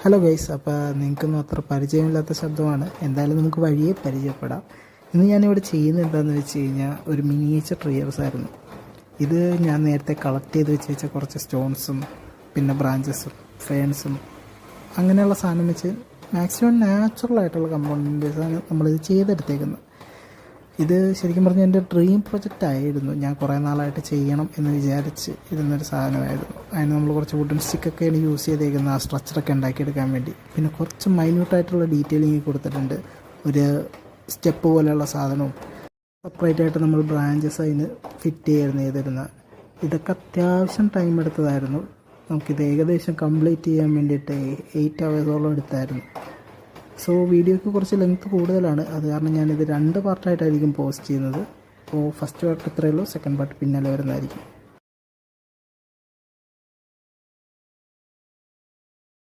Hello guys, അപ്പോൾ നിങ്ങൾക്കൊന്നും അത്ര പരിചയമില്ലാത്ത ശബ്ദമാണ്. എന്തായാലും നമുക്ക് വഴിയെ പരിചയപ്പെടാം. ഇന്ന് ഞാനിവിടെ ചെയ്യുന്നത് എന്താണെന്ന് വെച്ച് കഴിഞ്ഞാൽ ഒരു മിനിയേച്ചർ ട്രീയേഴ്സ് ആയിരുന്നു. ഇത് ഞാൻ നേരത്തെ കളക്ട് ചെയ്ത് വെച്ച കുറച്ച് സ്റ്റോൺസും പിന്നെ ബ്രാഞ്ചസും ഫേൺസും അങ്ങനെയുള്ള സാധനം വെച്ച് മാക്സിമം നാച്ചുറലായിട്ടുള്ള കമ്പോണൻറ്റേഴ്സാണ് നമ്മളിത് ചെയ്തെടുത്തേക്കുന്നത്. ഇത് ശരിക്കും പറഞ്ഞാൽ എൻ്റെ ഡ്രീം പ്രൊജക്റ്റ് ആയിരുന്നു. ഞാൻ കുറേ നാളായിട്ട് ചെയ്യണം എന്ന് വിചാരിച്ച് ഇരുന്നൊരു സാധനമായിരുന്നു. അതിന് നമ്മൾ കുറച്ച് വുഡൻ സ്റ്റിക്കൊക്കെയാണ് യൂസ് ചെയ്തേക്കുന്നത് ആ സ്ട്രക്ചറൊക്കെ ഉണ്ടാക്കിയെടുക്കാൻ വേണ്ടി. പിന്നെ കുറച്ച് മൈന്യൂട്ടായിട്ടുള്ള ഡീറ്റെയിലിംഗ് കൊടുത്തിട്ടുണ്ട്. ഒരു സ്റ്റെപ്പ് പോലെയുള്ള സാധനവും സെപ്പറേറ്റ് ആയിട്ട് നമ്മൾ ബ്രാഞ്ചസ് അതിന് ഫിറ്റ് ചെയ്തിരുന്നത്. ഇതൊക്കെ അത്യാവശ്യം ടൈം എടുത്തതായിരുന്നു. നമുക്കിത് ഏകദേശം കംപ്ലീറ്റ് ചെയ്യാൻ വേണ്ടിയിട്ട് 8 hours എടുത്തായിരുന്നു. സോ വീഡിയോയ്ക്ക് കുറച്ച് ലെങ്ത്ത് കൂടുതലാണ്. അത് കാരണം ഞാനിത് 2 പാർട്ടായിട്ടായിരിക്കും പോസ്റ്റ് ചെയ്യുന്നത്. അപ്പോൾ ഫസ്റ്റ് പാർട്ട് ഇത്രയേ ഉള്ളൂ, സെക്കൻഡ് പാർട്ട് പിന്നാലെ വരുന്നതായിരിക്കും.